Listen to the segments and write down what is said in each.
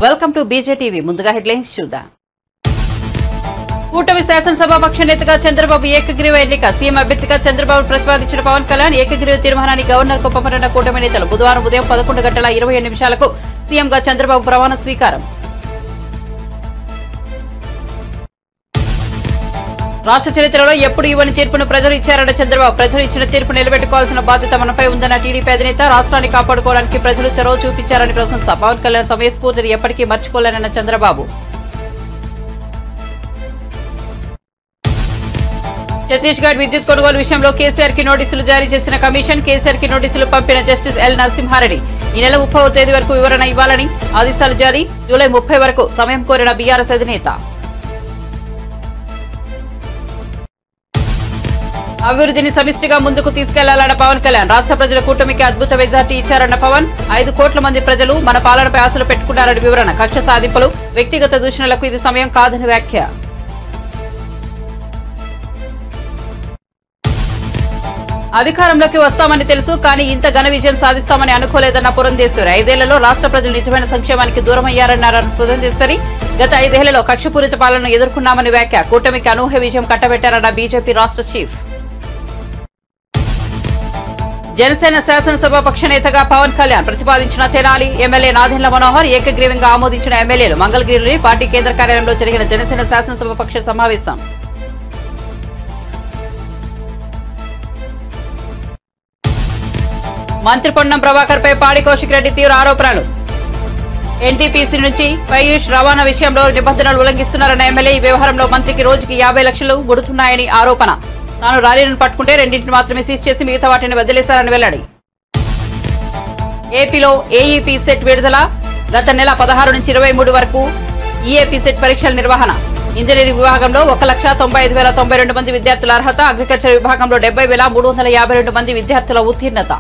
Welcome to బీజేటీవీ. ముందుగా headlines చూద్దాం. కూటమి శాసనసభాపక్ష నేతగా చంద్రబాబు ఏకగ్రీవ ఎన్నిక. సీఎం అభ్యర్థిగా చంద్రబాబు ప్రతిపాదించిన పవన్ కళ్యాణ్ ఏకగ్రీవ తీర్మానాన్ని గవర్నర్ కు పంపనున్న కూటమి నేతలు. బుధవారం ఉదయం 11:27 సీఎంగా చంద్రబాబు ప్రమాణ స్వీకారం. రాష్ట్ర చరిత్రలో ఎప్పుడు ఇవ్వని తీర్పును ప్రజలు ఇచ్చారన్న చంద్రబాబు. ప్రజలు ఇచ్చిన తీర్పు నిలబెట్టుకోవాల్సిన బాధ్యత మనపై ఉందన్న టీడీపీ అధినేత. రాష్ట్రాన్ని కాపాడుకోవడానికి ప్రజలు చొరవ చూపించారని ప్రశంస. పవన్ కళ్యాణ్ సమయస్ఫూర్తిని ఎప్పటికీ మర్చిపోలేనన్న చంద్రబాబు. ఛత్తీస్గఢ్ విద్యుత్ కొనుగోలు విషయంలో కేసీఆర్ కి నోటీసులు జారీ చేసిన కమిషన్. కేసీఆర్ కి నోటీసులు పంపిన జస్టిస్ ఎల్ నరసింహారెడ్డి. ఈ నెల 30వ తేదీ వరకు వివరణ ఇవ్వాలని ఆదేశాలు జారీ. జూలై 30 వరకు సమయం కోరిన బీఆర్ఎస్ అధినేత. అభివృద్ధిని సమిష్టిగా ముందుకు తీసుకెళ్లాలన్న పవన్ కళ్యాణ్. రాష్ట్ర ప్రజల కూటమికి అద్భుత మెజార్టీ ఇచ్చారన్న పవన్. 5 కోట్ల మంది ప్రజలు మన పాలనపై ఆశలు పెట్టుకున్నారని వివరణ. కక్ష సాధింపులు, వ్యక్తిగత దూషణలకు ఇది సమయం కాదని వ్యాఖ్య. అధికారంలోకి వస్తామని తెలుసు, కానీ ఇంత ఘన విజయం సాధిస్తామని అనుకోలేదన్న పురంధేశ్వరి. 5 ఏళ్లలో రాష్ట్ర ప్రజలు నిజమైన సంక్షేమానికి దూరమయ్యారన్నారు పురంధేశ్వరి. గత 5 ఏళ్లలో కక్షపూరిత పాలనను ఎదుర్కొన్నామని వ్యాఖ్య. కూటమికి అనూహ్య విజయం కట్టబెట్టారన్న బీజేపీ రాష్ట్ర చీఫ్. జనసేన శాసనసభాపక్ష నేతగా పవన్ కళ్యాణ్ ప్రతిపాదించిన తెనాలి ఎమ్మెల్యే నాదెండ్ల మనోహర్ ఏకగ్రీవంగా ఆమోదించిన ఎమ్మెల్యేలు. మంగళగిరిలోని పార్టీ కేంద్ర కార్యాలయంలో జరిగిన జనసేన శాసనసభాపక్ష సమావేశం. మంత్రి పొన్నం ప్రభాకర్ పై పాడి కౌశిక్ రెడ్డి తీవ్ర ఆరోపణలు. ఎన్టీపీసీ నుంచి పయూష్ రవాణా విషయంలో నిబంధనలు ఉల్లంఘిస్తున్నారన్న ఎమ్మెల్యే. ఈ వ్యవహారంలో మంత్రికి రోజుకి 50 లక్షలు ముడుతున్నాయని ఆరోపణ. తాను ర్యాలీలను పట్టుకుంటే 2 మాత్రమే సీజ్ చేసి మిగతా వాటిని వదిలేశారని వెల్లడి. ఏపీలో ఏఈపీ సెట్ విడుదల. గత నెల 16 నుంచి 23 వరకు ఈఏపీ సెట్ పరీక్షల నిర్వహణ. ఇంజనీరింగ్ విభాగంలో 1,95,092 మంది విద్యార్థుల అర్హత. అగ్రికల్చర్ విభాగంలో 70,352 మంది విద్యార్థుల ఉత్తీర్ణత.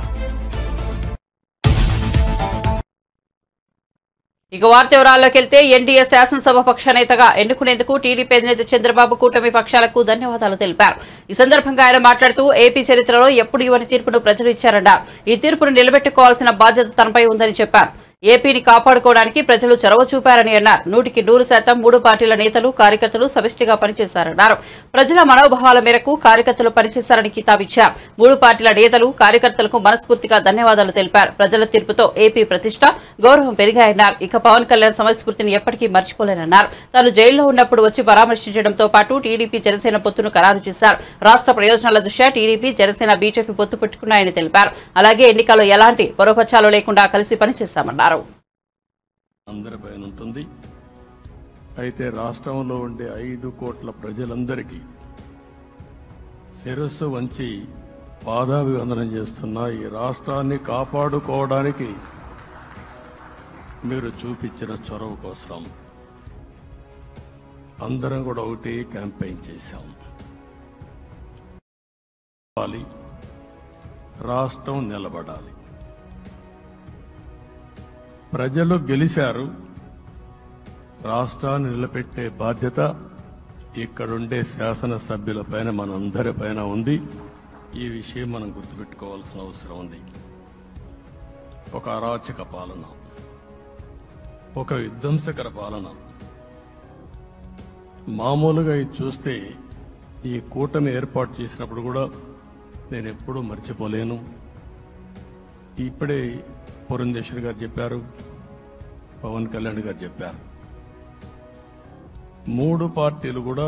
ఇక వార్త వివరాల్లోకి వెళ్తే, ఎన్డీఏ శాసనసభాపక్ష నేతగా ఎన్నుకునేందుకు టీడీపీ అధినేత చంద్రబాబు కూటమి పక్షాలకు ధన్యవాదాలు తెలిపారు. ఈ సందర్భంగా ఆయన మాట్లాడుతూ ఏపీ చరిత్రలో ఎప్పుడు ఇవ్వని తీర్పును ప్రజలు ఇచ్చారన్నారు. ఈ తీర్పును నిలబెట్టుకోవాల్సిన బాధ్యత తనపై ఉందని చెప్పారు. ఏపీని కాపాడుకోవడానికి ప్రజలు చొరవ చూపారని అన్నారు. 100% 3 పార్టీల నేతలు, కార్యకర్తలు సమిష్టిగా పనిచేశారన్నారు. ప్రజల మనోభావాల మేరకు కార్యకర్తలు పనిచేశారని కితాబిచ్చారు. 3 పార్టీల నేతలు, కార్యకర్తలకు మనస్ఫూర్తిగా ధన్యవాదాలు తెలిపారు. ప్రజల తీర్పుతో ఏపీ ప్రతిష్ట, గౌరవం పెరిగాయన్నారు. ఇక పవన్ కళ్యాణ్ సమయస్ఫూర్తిని ఎప్పటికీ మర్చిపోలేనన్నారు. తాను జైల్లో ఉన్నప్పుడు వచ్చి పరామర్శించడంతో పాటు టీడీపీ జనసేన పొత్తును ఖరారు చేశారు. రాష్ట్ర ప్రయోజనాల దృష్ట్యా టీడీపీ, జనసేన, బీజేపీ పొత్తు పెట్టుకున్నాయని తెలిపారు. అలాగే ఎన్నికల్లో ఎలాంటి పొరపచ్చాలు లేకుండా కలిసి పనిచేశామన్నారు. అందరిపైన ఉంటుంది. అయితే రాష్ట్రంలో ఉండే 5 కోట్ల ప్రజలందరికీ శిరస్సు వంచి పాదాభివందనం చేస్తున్న ఈ రాష్ట్రాన్ని కాపాడుకోవడానికి మీరు చూపించిన చొరవ కోసం అందరం కూడా ఒకటి క్యాంపెయిన్ చేశాం. రాష్ట్రం నిలబడాలి. ప్రజలు గెలిచారు. రాష్ట్రాన్ని నిలబెట్టే బాధ్యత ఇక్కడుండే శాసనసభ్యులపైన, మనందరిపైన ఉంది. ఈ విషయం మనం గుర్తుపెట్టుకోవాల్సిన అవసరం ఉంది. ఒక అరాచక పాలన, ఒక విధ్వంసకర పాలన. మామూలుగా ఇది చూస్తే ఈ కూటమి ఏర్పాటు చేసినప్పుడు కూడా నేను ఎప్పుడూ మర్చిపోలేను. ఇప్పుడే పురంధేశ్వరి గారు చెప్పారు, పవన్ కళ్యాణ్ గారు చెప్పారు. 3 పార్టీలు కూడా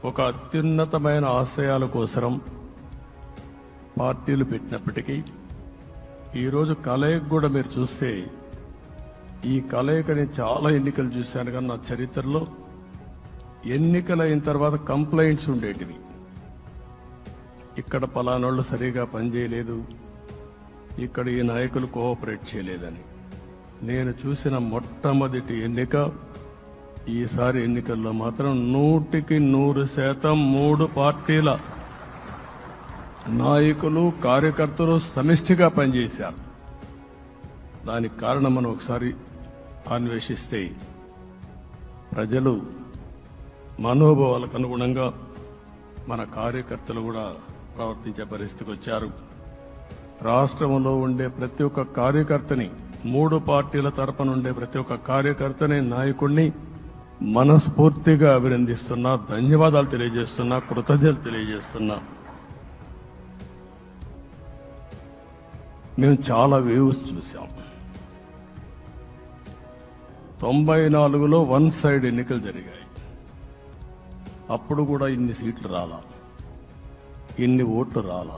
ఒక అత్యున్నతమైన ఆశయాల కోసం పార్టీలు పెట్టినప్పటికీ ఈరోజు కలయిక కూడా మీరు చూస్తే, ఈ కలయికని చాలా ఎన్నికలు చూశాను కానీ నా చరిత్రలో ఎన్నికలైన తర్వాత కంప్లైంట్స్ ఉండేటివి. ఇక్కడ పలానోళ్ళు సరిగా పనిచేయలేదు, ఇక్కడ ఈ నాయకులు కోఆపరేట్ చేయలేదని. నేను చూసిన మొట్టమొదటి ఎన్నిక, ఈసారి ఎన్నికల్లో మాత్రం 100% 3 పార్టీల నాయకులు, కార్యకర్తలు సమిష్టిగా పనిచేశారు. దానికి కారణం మనం ఒకసారి అన్వేషిస్తే, ప్రజలు మనోభావాలకు అనుగుణంగా మన కార్యకర్తలు కూడా ప్రవర్తించే పరిస్థితికి వచ్చారు. రాష్ట్రంలో ఉండే ప్రతి ఒక్క కార్యకర్తని మూడు పార్టీల తరపున ఉండే ప్రతి ఒక్క కార్యకర్తని, నాయకుడిని మనస్ఫూర్తిగా అభినందిస్తున్నా, ధన్యవాదాలు తెలియజేస్తున్నా, కృతజ్ఞతలు తెలియజేస్తున్నా. మేము చాలా వేవ్స్ చూసాం. 94లో వన్ సైడ్ ఎన్నికలు జరిగాయి. అప్పుడు కూడా ఇన్ని సీట్లు రాలా, ఇన్ని ఓట్లు రాలా.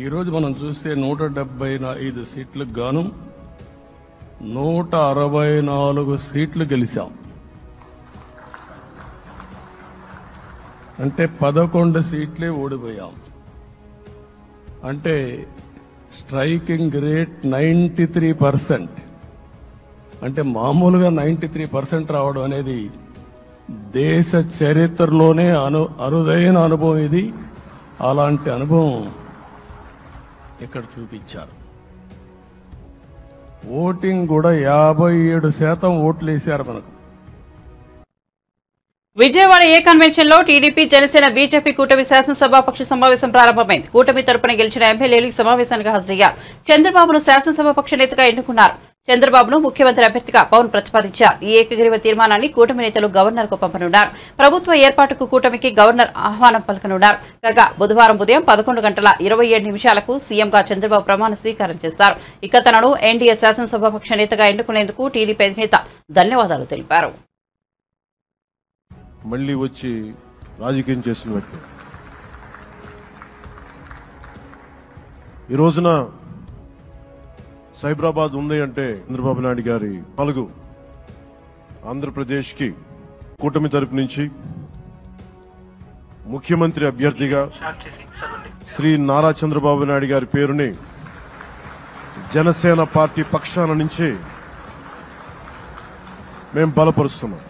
ఈరోజు మనం చూస్తే 175 సీట్లకు గాను 164 సీట్లు గెలిచాం. అంటే 11 సీట్లే ఓడిపోయాం. అంటే స్ట్రైకింగ్ రేట్ 93%. అంటే మామూలుగా 93% రావడం అనేది దేశ చరిత్రలోనే అరుదైన అనుభవం ఇది. అలాంటి అనుభవం ఇక్కడ చూపించారు. ఓటింగ్ కూడా 57% ఓట్లు వేశారు మనకు. విజయవాడ ఏ కన్వెన్షన్ లో టీడీపీ, జనసేన, బీజేపీ కూటమి శాసనసభాపక్ష సమావేశం ప్రారంభమైంది. కూటమి తరపున గెలిచిన ఎమ్మెల్యేలు ఈ సమావేశానికి హాజరయ్యారు. చంద్రబాబును శాసనసభాపక్ష నేతగా ఎన్నుకున్నారు. చంద్రబాబును ముఖ్యమంత్రి అభ్యర్థిగా పవన్ ప్రతిపాదించారు. ఈ ఏకగ్రీవ తీర్మానాన్ని కూటమి నేతలు గవర్నర్ కు పంపనున్నారు. ప్రభుత్వ ఏర్పాటుకు కూటమికి గవర్నర్ ఆహ్వానం పలకనున్నారు. కాగా బుధవారం ఉదయం 11:27 సీఎంగా చంద్రబాబు ప్రమాణ స్వీకారం చేస్తారు. ఇక తనను ఎన్డీఏ శాసనసభాపక్ష నేతగా ఎన్నుకునేందుకు టీడీపీ అధినేత ధన్యవాదాలు తెలిపారు. మళ్ళీ వచ్చి రాజకీయం చేసిన వ్యక్తి. ఈ రోజున సైబరాబాద్ ఉంది అంటే చంద్రబాబు నాయుడు గారి 4 ఆంధ్రప్రదేశ్కి కూటమి తరపు నుంచి ముఖ్యమంత్రి అభ్యర్థిగా శ్రీ నారా చంద్రబాబు నాయుడు గారి పేరుని జనసేన పార్టీ పక్షాన నుంచి మేము బలపరుస్తున్నాం.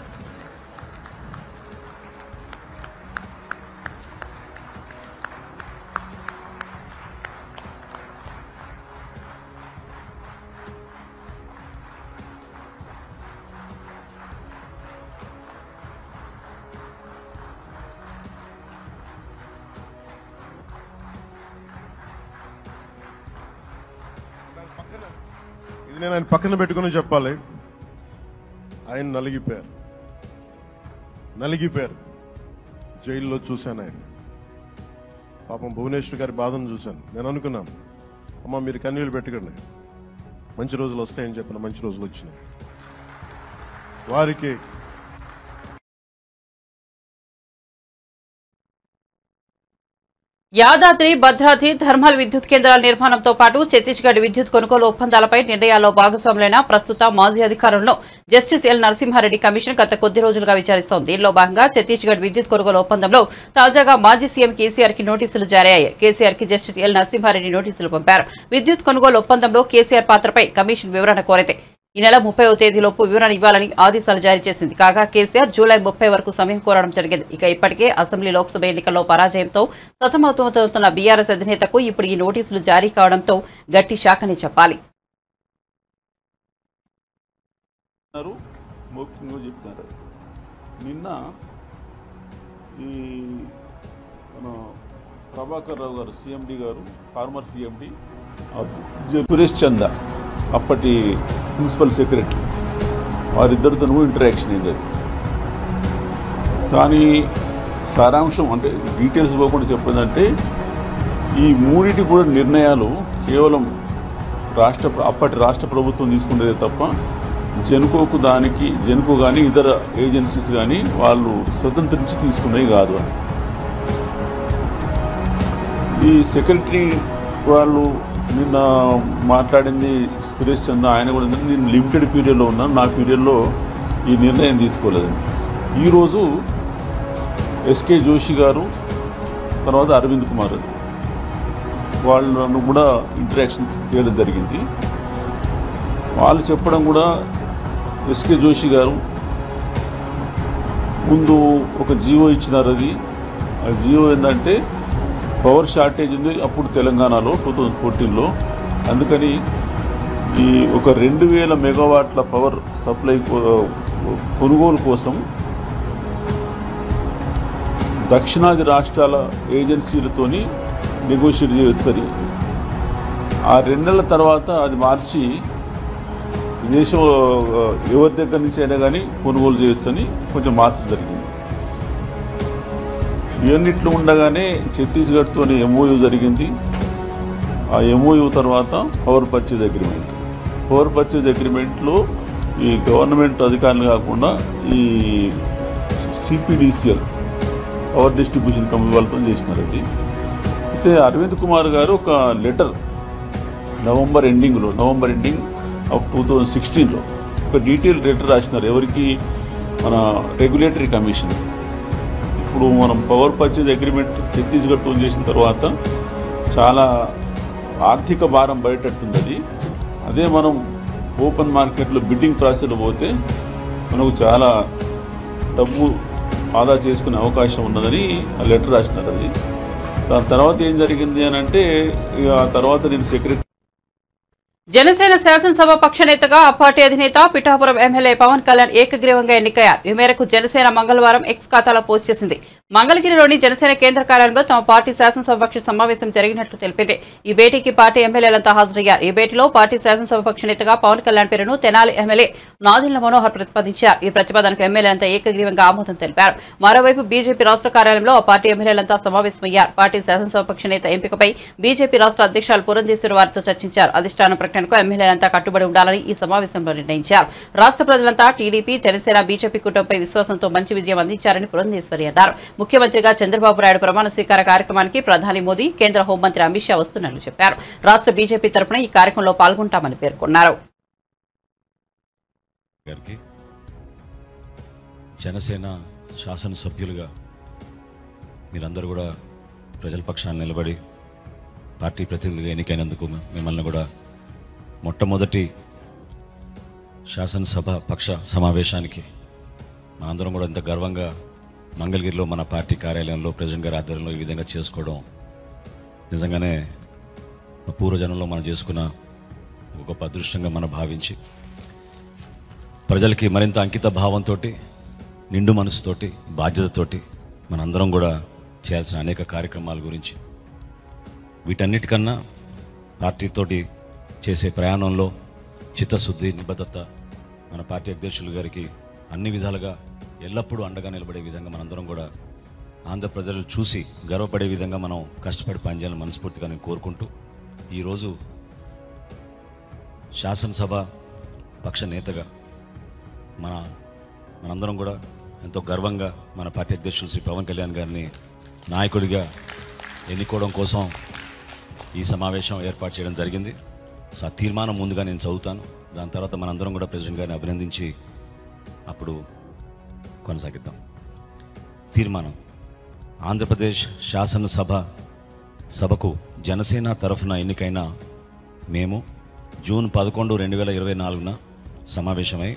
ఇది నేను ఆయన పక్కన పెట్టుకుని చెప్పాలి. ఆయన నలిగిపోయారు. జైల్లో చూశాను ఆయన. పాపం భువనేశ్వర్ గారి బాధను చూశాను. నేను అనుకున్నాను, అమ్మ మీరు కన్నీళ్ళు పెట్టుకోండి, మంచి రోజులు వస్తాయని చెప్పిన మంచి రోజులు వచ్చినాయి. వారికి యాదాద్రి, భద్రాద్రి థర్మల్ విద్యుత్ కేంద్రాల నిర్మాణంతో పాటు ఛత్తీస్గఢ్ విద్యుత్ కొనుగోలు ఒప్పందాలపై నిర్ణయాల్లో భాగస్వాములైన ప్రస్తుత మాజీ అధికారులను జస్టిస్ ఎల్ నరసింహారెడ్డి కమిషన్ గత కొద్ది రోజులుగా విచారిస్తోంది. దీనిలో భాగంగా ఛత్తీస్గఢ్ విద్యుత్ కొనుగోలు ఒప్పందంలో తాజాగా మాజీ సీఎం కేసీఆర్ కి నోటీసులు జారీ అయ్యాయి. కేసీఆర్ కి జస్టిస్ ఎల్ నరసింహారెడ్డి నోటీసులు పంపారు. విద్యుత్ కొనుగోలు ఒప్పందంలో కేసీఆర్ పాత్రపై కమిషన్ వివరణ కోరితే ఈ నెల 30వ తేదీలోపు వివరణ ఇవ్వాలని ఆదేశాలు జారీ చేసింది. కాగా కేసీఆర్ జూలై 30 వరకు సమయం కోరడం జరిగింది. ఇక ఇప్పటికే అసెంబ్లీ, లోక్సభ ఎన్నికల్లో పరాజయంతో సతమతమవుతున్న బీఆర్ఎస్ అధినేతకు ఇప్పుడు ఈ నోటీసులు జారీ కావడంతో గట్టి షాక్ అని చెప్పాలి. నిన్న ఈ ప్రభాకర్ రావు గారు, సీఎండీ గారు, ఫార్మర్ సీఎండీ సురేష్ చంద్ర, అప్పటి ప్రిన్సిపల్ సెక్రటరీ, వారిద్దరితో ఇంటరాక్షన్ అయింది. కానీ సారాంశం అంటే డీటెయిల్స్ పోకుండా చెప్పేదంటే ఈ మూడింటి కూడా నిర్ణయాలు కేవలం అప్పటి రాష్ట్ర ప్రభుత్వం తీసుకునేదే తప్ప జెన్కో కానీ ఇతర ఏజెన్సీస్ కానీ వాళ్ళు స్వతంత్రించి తీసుకునేవి కాదు అని. ఈ సెక్రటరీ వాళ్ళు నిన్న మాట్లాడింది సురేష్ చంద్ర, ఆయన కూడా నేను లిమిటెడ్ పీరియడ్లో ఉన్నాను, నా పీరియడ్లో ఈ నిర్ణయం తీసుకోలేదని. ఈరోజు ఎస్కే జోషి గారు, తర్వాత అరవింద్ కుమార్ వాళ్ళను కూడా ఇంటరాక్షన్ చేయడం జరిగింది. వాళ్ళు చెప్పడం కూడా ఎస్కే జోషి గారు ముందు ఒక జీవో ఇచ్చినారు. అది ఆ జీవో ఏంటంటే పవర్ షార్టేజ్ ఉంది అప్పుడు తెలంగాణలో 2014లో. అందుకని ఈ ఒక 2000 మెగావాట్ల పవర్ సప్లై కొనుగోలు కోసం దక్షిణాది రాష్ట్రాల ఏజెన్సీలతోని నెగోషియేట్ చేయొచ్చని. ఆ 2 నెలల తర్వాత అది మార్చి దేశం ఎవరి దగ్గర నుంచి అయినా కానీ కొనుగోలు చేయొచ్చని కొంచెం మార్చడం జరిగింది. ఇవన్నిట్లో ఉండగానే ఛత్తీస్గఢ్తో ఎంఓయూ జరిగింది. ఆ ఎంఓయూ తర్వాత power purchase agreement. Power purchase అగ్రిమెంట్లో ఈ గవర్నమెంట్ అధికారులు కాకుండా ఈ సిపిడిసిఎల్ పవర్ డిస్ట్రిబ్యూషన్ కంపెనీ వాళ్ళతో చేసినారు. అది అయితే అరవింద్ కుమార్ గారు ఒక లెటర్ నవంబర్ ఎండింగ్ ఆఫ్ 2016లో ఒక డీటెయిల్ లెటర్ రాసినారు. ఎవరికి? మన రెగ్యులేటరీ కమిషన్. ఇప్పుడు మనం పవర్ పర్చేజ్ అగ్రిమెంట్ ఛత్తీస్గఢ్తో చేసిన తర్వాత చాలా ఆర్థిక భారం బయటట్టుంది. అదే మనం ఓపెన్ మార్కెట్లో బిడ్డింగ్ ప్రాసెస్లో పోతే మనకు చాలా డబ్బు ఆదా చేసుకునే అవకాశం ఉన్నదని ఆ లెటర్ రాసినారు. అది దాని తర్వాత ఏం జరిగింది అని అంటే ఆ తర్వాత నేను సెక్రటరీ జనసేన శాసనసభ పక్ష నేతగా ఆ పార్టీ అధినేత పిఠాపురం ఎమ్మెల్యే పవన్ కళ్యాణ్ ఏకగ్రీవంగా ఎన్నికయ్యారు. ఈ మేరకు జనసేన మంగళవారం ఎక్స్ ఖాతాలో పోస్ట్ చేసింది. మంగళగిరిలోని జనసేన కేంద్ర కార్యాలయంలో తమ పార్టీ శాసనసభాపక్ష సమావేశం జరిగినట్లు తెలిపింది. ఈ భేటీకి పార్టీ ఎమ్మెల్యేలంతా హాజరయ్యారు. ఈ భేటీలో పార్టీ శాసనసభాపక్ష నేతగా పవన్ కళ్యాణ్ పేరును తెనాలి ఎమ్మెల్యే నాదెండ్ల మనోహర్ ప్రతిపాదించారు. ఈ ప్రతిపాదనకు ఎమ్మెల్యేలంతా ఏకగ్రీవంగా ఆమోదం తెలిపారు. మరోవైపు బీజేపీ రాష్ట్ర కార్యాలయంలో ఆ పార్టీ ఎమ్మెల్యేలంతా సమావేశమయ్యారు. పార్టీ శాసనసభాపక్ష నేత ఎంపికపై బీజేపీ రాష్ట్ర అధ్యక్షులు పురంధేశ్వరి వారితో చర్చించారు. అధిష్టానం ప్రకటనకు ఎమ్మెల్యేలంతా కట్టుబడి ఉండాలని ఈ సమావేశంలో నిర్ణయించారు. రాష్ట్ర ప్రజలంతా టీడీపీ, జనసేన, బీజేపీ కూటమిపై విశ్వాసంతో మంచి విజయం అందించారని పురంధేశ్వరి అన్నారు. ముఖ్యమంత్రిగా చంద్రబాబు నాయుడు ప్రమాణ స్వీకార కార్యక్రమానికి ప్రధాని మోదీ, కేంద్ర హోంమంత్రి అమిత్ షా వస్తున్నట్లు చెప్పారు. రాష్ట్ర బీజేపీ తరఫున ఈ కార్యక్రమంలో పాల్గొంటామని పేర్కొన్నారు. జనసేన శాసనసభ్యులుగా మీరందరూ కూడా ప్రజల పక్షాన్ని నిలబడి పార్టీ ప్రతినిధులుగా ఎన్నికైనందుకు మిమ్మల్ని కూడా మొట్టమొదటి శాసనసభ పక్ష సమావేశానికి మనందరం కూడా ఇంత గర్వంగా మంగళగిరిలో మన పార్టీ కార్యాలయంలో ప్రెసిడెంట్ గారి ఆధ్వర్యంలో ఈ విధంగా చేసుకోవడం నిజంగానే పూర్వజనంలో మనం చేసుకున్న ఒక గొప్ప అదృష్టంగా మనం భావించి ప్రజలకి మరింత అంకిత భావంతో, నిండు మనసుతోటి, బాధ్యతతోటి మనందరం కూడా చేయాల్సిన అనేక కార్యక్రమాల గురించి, వీటన్నిటికన్నా పార్టీతోటి చేసే ప్రయాణంలో చిత్తశుద్ధి, నిబద్ధత మన పార్టీ అధ్యక్షులు గారికి అన్ని విధాలుగా ఎల్లప్పుడూ అండగా నిలబడే విధంగా మనందరం కూడా ఆంధ్ర ప్రజలు చూసి గర్వపడే విధంగా మనం కష్టపడి పనిచేయాలని మనస్ఫూర్తిగా నేను కోరుకుంటూ ఈరోజు శాసనసభ పక్ష నేతగా మనందరం కూడా ఎంతో గర్వంగా మన పార్టీ అధ్యక్షులు శ్రీ పవన్ కళ్యాణ్ గారిని నాయకుడిగా ఎన్నుకోవడం కోసం ఈ సమావేశం ఏర్పాటు చేయడం జరిగింది. సో ఆ తీర్మానం ముందుగా నేను చదువుతాను. దాని తర్వాత మనందరం కూడా ప్రెసిడెంట్ గారిని అభినందించి అప్పుడు కొనసాగిద్దాం. తీర్మానం: ఆంధ్రప్రదేశ్ శాసనసభకు జనసేన తరఫున ఎన్నికైన మేము జూన్ 11, 2024న సమావేశమై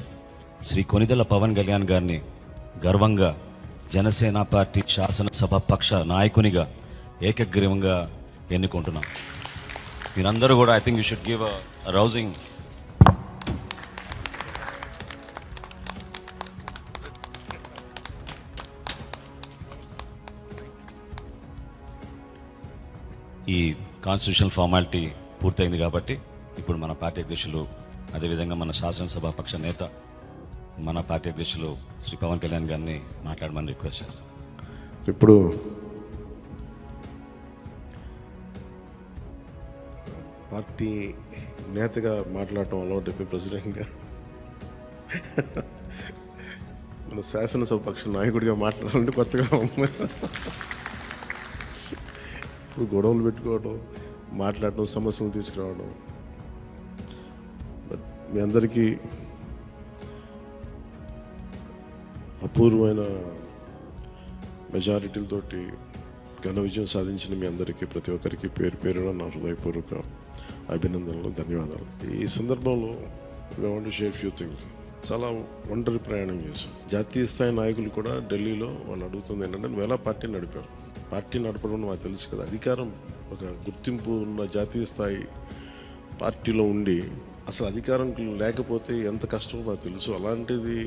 శ్రీ కొనిదెల పవన్ కళ్యాణ్ గారిని గర్వంగా జనసేన పార్టీ శాసనసభ పక్ష నాయకునిగా ఏకగ్రీవంగా ఎన్నుకుంటున్నాం. మీరందరూ కూడా I think you should give a rousing ఈ కాన్స్టిట్యూషనల్ ఫార్మాలిటీ పూర్తయింది కాబట్టి ఇప్పుడు మన పార్టీ అధ్యక్షులు, అదేవిధంగా మన శాసనసభ పక్ష నేత, మన పార్టీ అధ్యక్షులు శ్రీ పవన్ కళ్యాణ్ గారిని మాట్లాడమని రిక్వెస్ట్ చేస్తాం. ఇప్పుడు పార్టీ నేతగా మాట్లాడటం అలవాటు, ప్రెసిడెంట్గా మన శాసనసభ పక్ష నాయకుడిగా మాట్లాడాలంటే కొత్తగా ఉంది. ఇప్పుడు గొడవలు పెట్టుకోవడం, మాట్లాడటం, సమస్యలు తీసుకురావడం. బట్ మీ అందరికీ అపూర్వమైన మెజారిటీలతోటి ఘన విజయం సాధించిన మీ అందరికీ, ప్రతి ఒక్కరికి పేరు పేరున నా హృదయపూర్వక అభినందనలు, ధన్యవాదాలు. ఈ సందర్భంలో I want to share few things. చాలా ఒంటరి ప్రయాణం చేశాం. జాతీయ స్థాయి నాయకులు కూడా ఢిల్లీలో వాళ్ళు అడుగుతుంది ఏంటంటే, నువ్వు ఎలా పార్టీ నడిపావు? పార్టీ నడపడం నాకు తెలుసు కదా, అధికారం ఒక గుర్తింపు ఉన్న జాతీయ స్థాయి పార్టీలో ఉండి అసలు అధికారం లేకపోతే ఎంత కష్టమో నాకు తెలుసు. అలాంటిది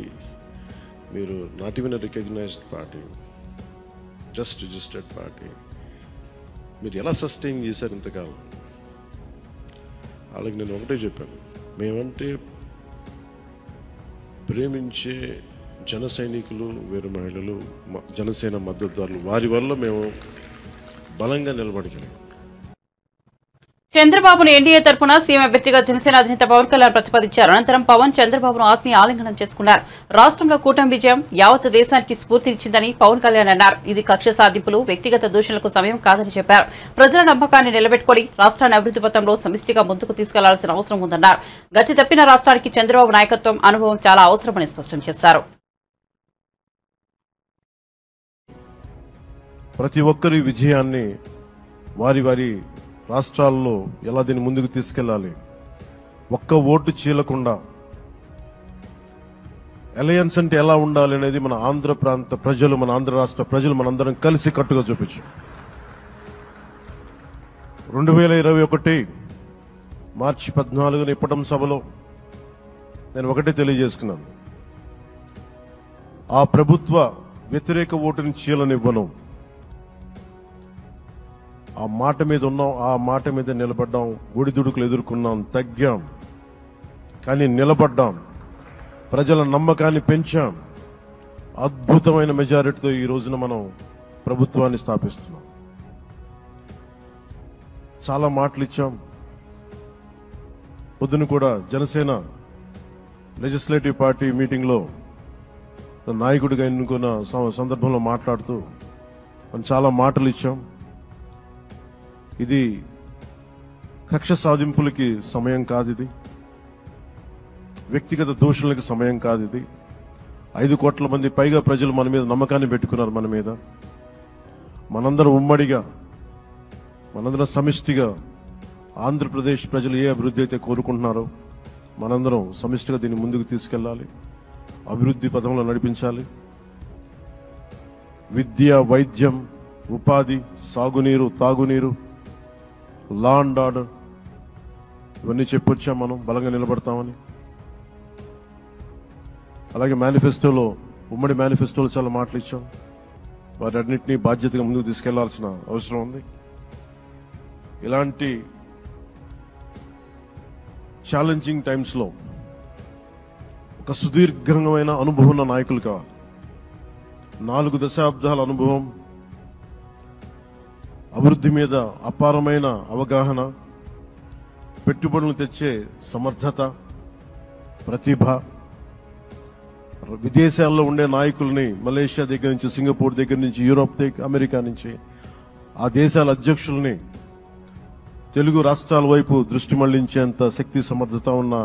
మీరు not even recognised party, just registered party, మీరు ఎలా సస్టైన్ చేశారు ఇంతకాలం? వాళ్ళకి నేను ఒకటే చెప్పాను, మేమంటే ప్రేమించే జన సైనికులు, వీర మహిళలు, జనసేన మద్దతుదారులు, వారి వల్ల మేము బలంగా నిలబడగలిగాం. చంద్రబాబును ఎన్డీఏ తరఫున సీఎం అభ్యర్థిగా జనసేన అధినేత పవన్ కళ్యాణ్ ప్రతిపాదించారు. అనంతరం పవన్ చంద్రబాబును ఆత్మీయ ఆలింగనం చేసుకున్నారు. రాష్ట్రంలో కూటమి విజయం యావత్ దేశానికి స్ఫూర్తినిచ్చిందని పవన్ కళ్యాణ్ అన్నారు. ఇది కక్ష సాధింపులు, వ్యక్తిగత దూషణలకు సమయం కాదని చెప్పారు. ప్రజల నమ్మకాన్ని నిలబెట్టుకుని రాష్ట్రాన్ని అభివృద్ధి పథంలో సమిష్టిగా ముందుకు తీసుకెళ్లాల్సిన అవసరం ఉందన్నారు. గతి తప్పిన రాష్ట్రానికి చంద్రబాబు నాయకత్వం, అనుభవం చాలా అవసరమని స్పష్టం చేశారు. ప్రతి ఒక్కరి విజయాన్ని వారి వారి రాష్ట్రాల్లో ఎలా దీన్ని ముందుకు తీసుకెళ్లాలి, ఒక్క ఓటు చీలకుండా అలయన్స్ అంటే ఎలా ఉండాలి అనేది మన ఆంధ్ర ప్రాంత ప్రజలు, మన ఆంధ్ర రాష్ట్ర ప్రజలు మనందరం కలిసి కట్టుగా చూపించు. 2021 మార్చి 14 ఇప్పటం సభలో నేను ఒకటే తెలియజేసుకున్నాను, ఆ ప్రభుత్వ వ్యతిరేక ఓటుని చీలనివ్వను. ఆ మాట మీద ఉన్నాం, ఆ మాట మీద నిలబడ్డాం. ఒడిదుడుకులు ఎదుర్కొన్నాం, తగ్గాం, కానీ నిలబడ్డాం. ప్రజల నమ్మకాన్ని పెంచాం. అద్భుతమైన మెజారిటీతో ఈ రోజున మనం ప్రభుత్వాన్ని స్థాపిస్తున్నాం. చాలా మాటలు ఇచ్చాం. పొద్దున కూడా జనసేన లెజిస్లేటివ్ పార్టీ మీటింగ్లో నాయకుడిగా ఎన్నుకున్న సందర్భంలో మాట్లాడుతూ మనం చాలా మాటలు ఇచ్చాం. ఇది కక్ష సాధింపులకి సమయం కాదు, ఇది వ్యక్తిగత దూషణలకి సమయం కాదు. ఇది 5 కోట్ల మంది పైగా ప్రజలు మన మీద నమ్మకాన్ని పెట్టుకున్నారు. మన మీద మనందరం ఉమ్మడిగా, మనందరం సమిష్టిగా ఆంధ్రప్రదేశ్ ప్రజలు ఏ అభివృద్ధి అయితే కోరుకుంటున్నారో మనందరం సమిష్టిగా దీన్ని ముందుకు తీసుకెళ్లాలి, అభివృద్ధి పథంలో నడిపించాలి. విద్య, వైద్యం, ఉపాధి, సాగునీరు, తాగునీరు, లా అండ్ ఆర్డర్, ఇవన్నీ చెప్పొచ్చాం. మనం బలంగా నిలబడతామని. అలాగే మేనిఫెస్టోలో, ఉమ్మడి మేనిఫెస్టోలో చాలా మాటలు ఇచ్చాం. వాటన్నిటినీ బాధ్యతగా ముందుకు తీసుకెళ్లాల్సిన అవసరం ఉంది. ఇలాంటి ఛాలెంజింగ్ టైమ్స్లో ఒక సుదీర్ఘమైన అనుభవం ఉన్న నాయకులు కావాలి. 4 దశాబ్దాల అనుభవం, అభివృద్ధి మీద అపారమైన అవగాహన, పెట్టుబడులు తెచ్చే సమర్థత, ప్రతిభ. విదేశాల్లో ఉండే నాయకుల్ని, మలేషియా దగ్గర నుంచి, సింగపూర్ దగ్గర నుంచి, యూరోప్ దగ్గర, అమెరికా నుంచి, ఆ దేశాల అధ్యక్షుల్ని తెలుగు రాష్ట్రాల వైపు దృష్టి మళ్లించేంత శక్తి, సమర్థత ఉన్న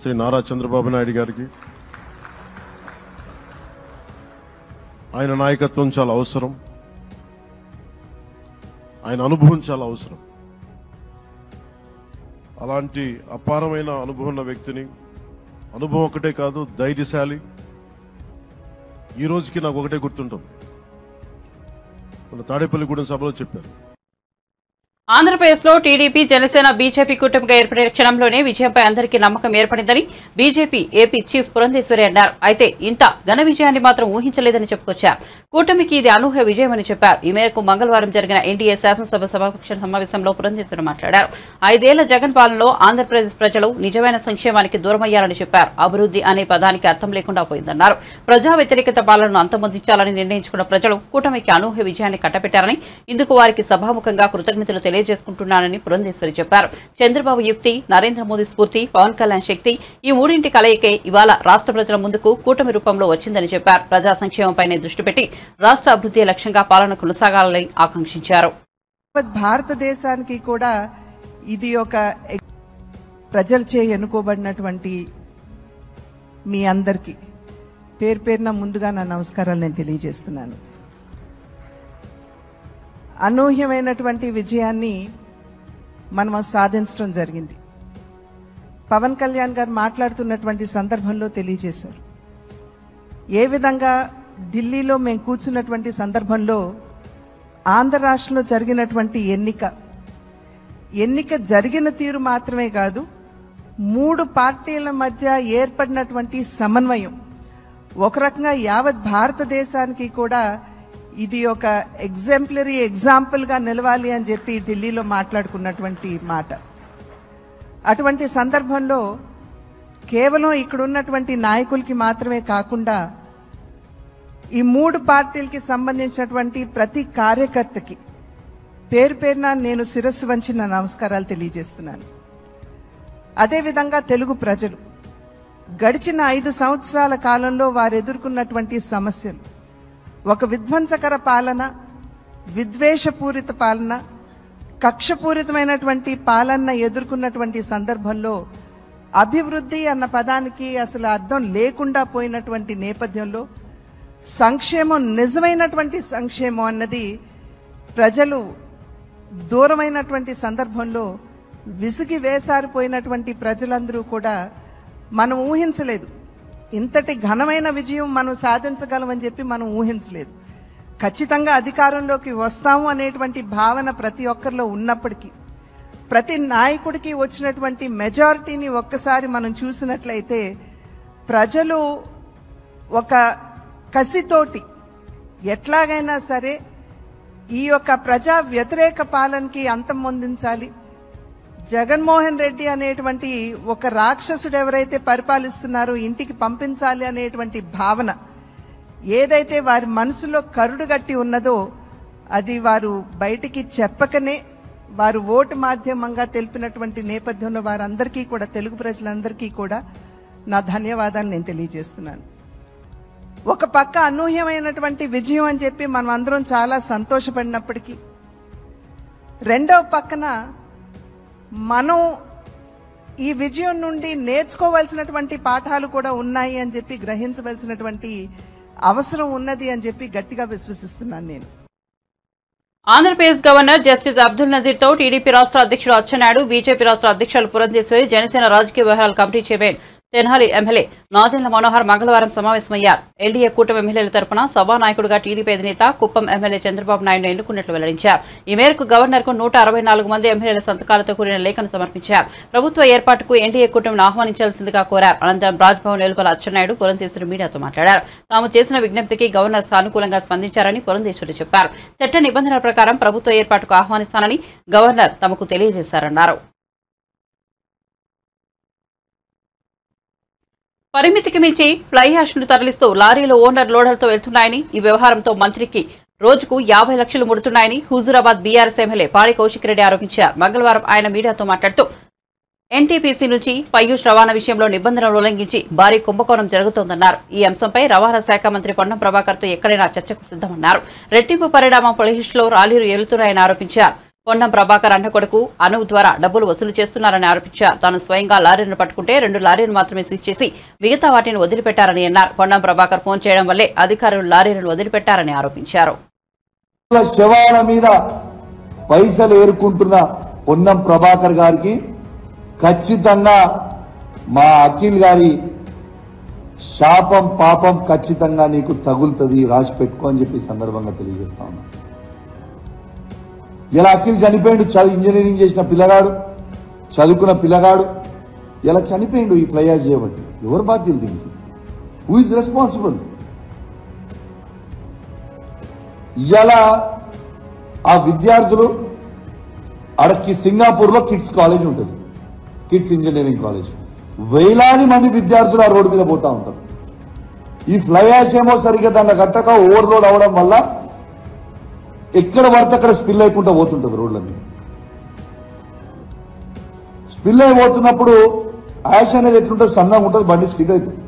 శ్రీ నారా చంద్రబాబు నాయుడు గారికి ఆయన నాయకత్వం చాలా అవసరం. ఆయన అనుభవం చాలా అవసరం. అలాంటి అపారమైన అనుభవం ఉన్న వ్యక్తిని, అనుభవం ఒకటే కాదు, ధైర్యశాలి. ఈ రోజుకి నాకు ఒకటే గుర్తుంటుంది, మన తాడేపల్లిగూడెం సభలో చెప్పారు, ఆంధ్రప్రదేశ్లో టీడీపీ, జనసేన, బీజేపీ కూటమిగా ఏర్పడిన క్షణంలోనే విజయంపై అందరికీ నమ్మకం ఏర్పడిందని బీజేపీ ఏపీ చీఫ్ పురంధేశ్వరి అన్నారు. అయితే ఇంత ఘన విజయాన్ని మాత్రం ఊహించలేదని చెప్పుకొచ్చారు. కూటమికి ఇది అనూహ్య విజయమని చెప్పారు. ఈ మేరకు మంగళవారం జరిగిన ఎన్డీఏ శాసనసభ సభాపక్ష సమావేశంలో పురంధేశ్వరి మాట్లాడారు. 5 ఏళ్ల జగన్ పాలనలో ఆంధ్రప్రదేశ్ ప్రజలు నిజమైన సంక్షేమానికి దూరమయ్యారని చెప్పారు. అభివృద్ధి అనే పదానికి అర్థం లేకుండా పోయిందన్నారు. ప్రజా వ్యతిరేకత పాలనను అంతమొందించాలని నిర్ణయించుకున్న ప్రజలు కూటమికి అనూహ్య విజయాన్ని కట్టబెట్టారని, ఇందుకు వారికి సభాముఖంగా కృతజ్ఞతలు తెలియజేసుకుంటున్నానని పురంధేశ్వరి చెప్పారు. చంద్రబాబు యుక్తి, నరేంద్ర మోదీ స్ఫూర్తి, పవన్ కళ్యాణ్ శక్తి, ఈ మూడింటి కలయికే ఇవాళ రాష్ట్ర ప్రజల ముందుకు కూటమి రూపంలో వచ్చిందని చెప్పారు. ప్రజా సంక్షేమంపైనే దృష్టి పెట్టి రాష్ట్ర అభివృద్ధి లక్ష్యంగా పాలన కొనసాగాలని ఆకాంక్షించారు. భారతదేశానికి కూడా ఇది ఒక ప్రజలచే ఎన్నుకోబడినటువంటి మీ అందరికీ పేరు పేరున ముందుగా నా నమస్కారాలు నేను తెలియజేస్తున్నాను. అనూహ్యమైనటువంటి విజయాన్ని మనం సాధించడం జరిగింది. పవన్ కళ్యాణ్ గారు మాట్లాడుతున్నటువంటి సందర్భంలో తెలియజేశారు. ఏ విధంగా ఢిల్లీలో మేము కూర్చున్నటువంటి సందర్భంలో ఆంధ్ర రాష్ట్రంలో జరిగినటువంటి ఎన్నిక జరిగిన తీరు మాత్రమే కాదు, 3 పార్టీల మధ్య ఏర్పడినటువంటి సమన్వయం ఒక రకంగా యావత్ భారతదేశానికి కూడా ఇది ఒక ఎగ్జాంపుల్ గా నిలవాలి అని చెప్పి ఢిల్లీలో మాట్లాడుకున్నటువంటి మాట. అటువంటి సందర్భంలో కేవలం ఇక్కడ ఉన్నటువంటి నాయకులకి మాత్రమే కాకుండా ఈ 3 పార్టీలకి సంబంధించినటువంటి ప్రతి కార్యకర్తకి పేరు పేరున నేను శిరస్సు వంచి నా నమస్కారాలు తెలియజేస్తున్నాను. అదేవిధంగా తెలుగు ప్రజలు గడిచిన 5 సంవత్సరాల కాలంలో వారు ఎదుర్కొన్నటువంటి సమస్యలు, ఒక విధ్వంసకర పాలన, విద్వేషపూరిత పాలన, కక్షపూరితమైనటువంటి పాలన ఎదుర్కొన్నటువంటి సందర్భంలో అభివృద్ధి అన్న పదానికి అసలు అర్థం లేకుండా పోయినటువంటి నేపథ్యంలో సంక్షేమం, నిజమైనటువంటి సంక్షేమం అన్నది ప్రజలు దూరమైనటువంటి సందర్భంలో విసిగి వేసారిపోయినటువంటి ప్రజలందరూ కూడా మనం ఊహించలేదు. ఇంతటి ఘనమైన విజయం మనం సాధించగలమని చెప్పి మనం ఊహించలేదు. ఖచ్చితంగా అధికారంలోకి వస్తాము అనేటువంటి భావన ప్రతి ఒక్కరిలో ఉన్నప్పటికీ, ప్రతి నాయకుడికి వచ్చినటువంటి మెజారిటీని ఒక్కసారి మనం చూసినట్లయితే ప్రజలు ఒక కసితోటి ఎట్లాగైనా సరే ఈ యొక్క ప్రజా వ్యతిరేక పాలనకి అంతం పొందించాలి, జగన్మోహన్ రెడ్డి అనేటువంటి ఒక రాక్షసుడు ఎవరైతే పరిపాలిస్తున్నారో ఇంటికి పంపించాలి అనేటువంటి భావన ఏదైతే వారి మనసులో కరుడుగట్టి ఉన్నదో అది వారు బయటికి చెప్పకనే వారు ఓటు మాధ్యమంగా తెలిపినటువంటి నేపథ్యంలో వారందరికీ కూడా, తెలుగు ప్రజలందరికీ కూడా నా ధన్యవాదాలు నేను తెలియజేస్తున్నాను. ఒక పక్క అనూహ్యమైనటువంటి విజయం అని చెప్పి మనం అందరం చాలా సంతోషపడినప్పటికీ, రెండవ పక్కన మనం ఈ విజయం నుండి నేర్చుకోవాల్సినటువంటి పాఠాలు కూడా ఉన్నాయి అని చెప్పి గ్రహించవలసినటువంటి అవసరం ఉన్నది అని చెప్పి గట్టిగా విశ్వసిస్తున్నాను నేను. ఆంధ్రప్రదేశ్ గవర్నర్ జస్టిస్ అబ్దుల్ నజీర్ తో టీడీపీ రాష్ట్ర అధ్యక్షుడు అచ్చెన్నాయుడు, బీజేపీ రాష్ట్ర అధ్యక్షులు పురంధేశ్వరి, జనసేన రాజకీయ వ్యవహారాల committee chairman Tenali MLA Nadendla Manohar మంగళవారం సమావేశమయ్యారు. ఎన్డీఏ కూటమి ఎమ్మెల్యేల తరపున సభానాయకుడిగా టీడీపీ అధినేత కుప్పం ఎమ్మెల్యే చంద్రబాబు నాయుడు ఎన్నుకున్నట్లు వెల్లడించారు. ఈ మేరకు గవర్నర్ కు 164 మంది ఎమ్మెల్యేల సంతకాలతో కూడిన లేఖను సమర్పించారు. ప్రభుత్వ ఏర్పాటుకు ఎన్డీఏ కూటమిని ఆహ్వానించాల్సిందిగా కోరారు. అనంతరం రాజ్భవన్ వెలుపల అచ్చెన్నాయుడు, పురంధేశ్వరి మీడియాతో మాట్లాడారు. తాము చేసిన విజ్ఞప్తికి గవర్నర్ సానుకూలంగా స్పందించారని పురంధేశ్వరి చెప్పారు. చట్ట నిబంధనల ప్రకారం ప్రభుత్వ ఏర్పాటుకు ఆహ్వానిస్తానని గవర్నర్ తమకు తెలియజేశారన్నారు. పరిమితికి మించి ఫ్లై యాష్ ను తరలిస్తూ లారీలు ఓనర్ లోడర్తో వెళ్తున్నాయని, ఈ వ్యవహారంతో మంత్రికి రోజుకు 50 లక్షలు ముడుతున్నాయని హుజూరాబాద్ బీఆర్ఎస్ ఎమ్మెల్యే పాడి కౌశిక్ రెడ్డి ఆరోపించారు. మంగళవారం ఆయన మీడియాతో మాట్లాడుతూ ఎన్టీపీసీ నుంచి పయ్యూష్ రవాణా విషయంలో నిబంధనలు ఉల్లంఘించి భారీ కుంభకోణం జరుగుతోందన్నారు. ఈ అంశంపై రవాణా శాఖ మంత్రి పొన్నం ప్రభాకర్ తో ఎక్కడైనా చర్చకు సిద్దమన్నారు. రెట్టింపు పరిణామం పయ్యూష్ లో లారీలు వెళుతున్నాయని ఆరోపించారు. పొన్నం ప్రభాకర్ అన్న కొడుకు అనూప్ ద్వారా డబ్బులు వసూలు చేస్తున్నారని ఆరోపించారు. తాను స్వయంగా లారీలను పట్టుకుంటే 2 లారీలు మాత్రమే సీజ్ చేసి మిగతా వాటిని వదిలిపెట్టారని అన్నారు. పొన్నం ప్రభాకర్ ఫోన్ చేయడం వల్లే అధికారులు లారీలను వదిలిపెట్టారని ఆరోపించారు. శవాల మీద పైసలు ఏరుకుంటున్న పొన్నం ప్రభాకర్ గారికి ఖచ్చితంగా మా అఖిల్ గారి శాపం పాపం ఖచ్చితంగా నీకు తగులుతుంది, రాసి పెట్టుకో అని చెప్పి సందర్భంగా తెలియజేస్తా ఉన్నా. ఇలా అఖిల్ చనిపోయిండు, ఇంజనీరింగ్ చేసిన పిల్లగాడు, చదువుకున్న పిల్లగాడు ఇలా చనిపోయిండు ఈ ఫ్లై యాష్ చేయబట్టి. ఎవరు బాధ్యులు దీనికి? Who is responsible? ఇలా ఆ విద్యార్థులు అడకి సింగపూర్ లో కిడ్స్ కాలేజ్ ఉంటుంది, కిడ్స్ ఇంజనీరింగ్ కాలేజ్. వేలాది మంది విద్యార్థులు ఆ రోడ్డు మీద పోతా ఉంటారు. ఈ ఫ్లై యాష్ ఏమో సరిగ్గా దాన్ని కట్టక ఓవర్లోడ్ అవడం వల్ల ఎక్కడ పడితే అక్కడ స్పిల్ అయిపోతూ పోతుంటది రోడ్లన్నీ. స్పిల్ అయిపోతున్నప్పుడు యాష్ అనేది ఎట్లుంటుంది, సన్నగా ఉంటుంది, బండి స్కిడ్ అవుతుంది.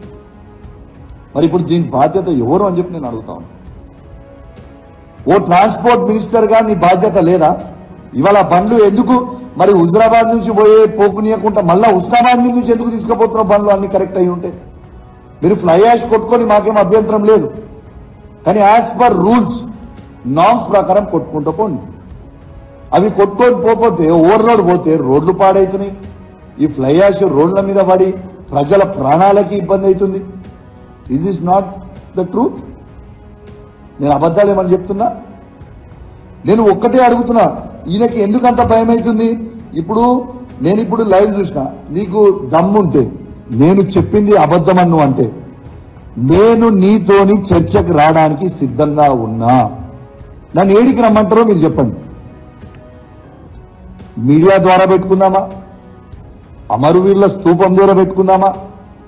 మరి ఇప్పుడు దీని బాధ్యత ఎవరు అని చెప్పి నేను అడుగుతాను. ఓ ట్రాన్స్పోర్ట్ మినిస్టర్ గా నీ బాధ్యత లేదా? ఇవాళ బండ్లు ఎందుకు మరి హుజరాబాద్ నుంచి పోకునియకుండా మళ్ళా హుస్నాబాద్ నుంచి ఎందుకు తీసుకుపోతున్న బండ్లు అన్ని కరెక్ట్ అయి ఉంటే? మీరు ఫ్లై యాష్ కొట్టుకొని మాకేం అభ్యంతరం లేదు, కానీ యాజ్ పర్ రూల్స్ నామ్స్ ప్రకారం కొట్టుకుంటూ పోండి. అవి కొట్టుకొని పోతే ఓవర్లోడ్ పోతే రోడ్లు పాడవుతున్నాయి. ఈ ఫ్లై యాష్ రోడ్ల మీద పడి ప్రజల ప్రాణాలకి ఇబ్బంది అవుతుంది. Is is not the truth? నేను అబద్ధాలు ఏమని చెప్తున్నా? నేను ఒక్కటే అడుగుతున్నా, ఈయనకి ఎందుకంత భయం అవుతుంది? నేను ఇప్పుడు లైవ్ చూసిన, నీకు దమ్ముంటే నేను చెప్పింది అబద్ధమన్ను అంటే నేను నీతోని చర్చకు రావడానికి సిద్ధంగా ఉన్నా. నన్ను ఏడికి రమ్మంటారో మీరు చెప్పండి. మీడియా ద్వారా పెట్టుకుందామా, అమరవీరుల స్తూపం ద్వారా పెట్టుకుందామా,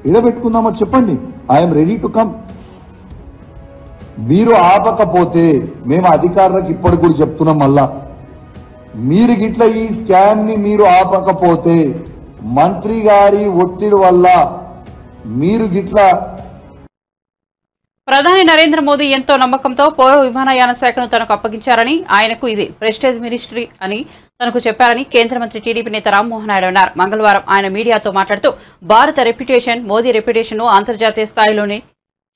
ఎడబెట్టుకుందామో చెప్పండి. I'm ready to come. మీరు ఆపకపోతే మేము అధికారులకు ఇప్పటికి కూడా చెప్తున్నాం, మళ్ళా మీరు గిట్ల ఈ స్కామ్ ని మీరు ఆపకపోతే మంత్రి గారి ఒత్తిడి వల్ల మీరు గిట్ల ప్రధాని నరేంద్ర మోదీ ఎంతో నమ్మకంతో పౌర విమానయాన శాఖను తనకు అప్పగించారని, ఆయనకు ఇది ప్రెస్టేజ్ మినిస్ట్రీ అని తనకు చెప్పారని కేంద్ర మంత్రి టీడీపీ నేత రామ్మోహన్ నాయుడు అన్నారు. మంగళవారం ఆయన మీడియాతో మాట్లాడుతూ భారత రెప్యుటేషన్, మోదీ రెప్యుటేషన్ ను అంతర్జాతీయ స్థాయిలోనే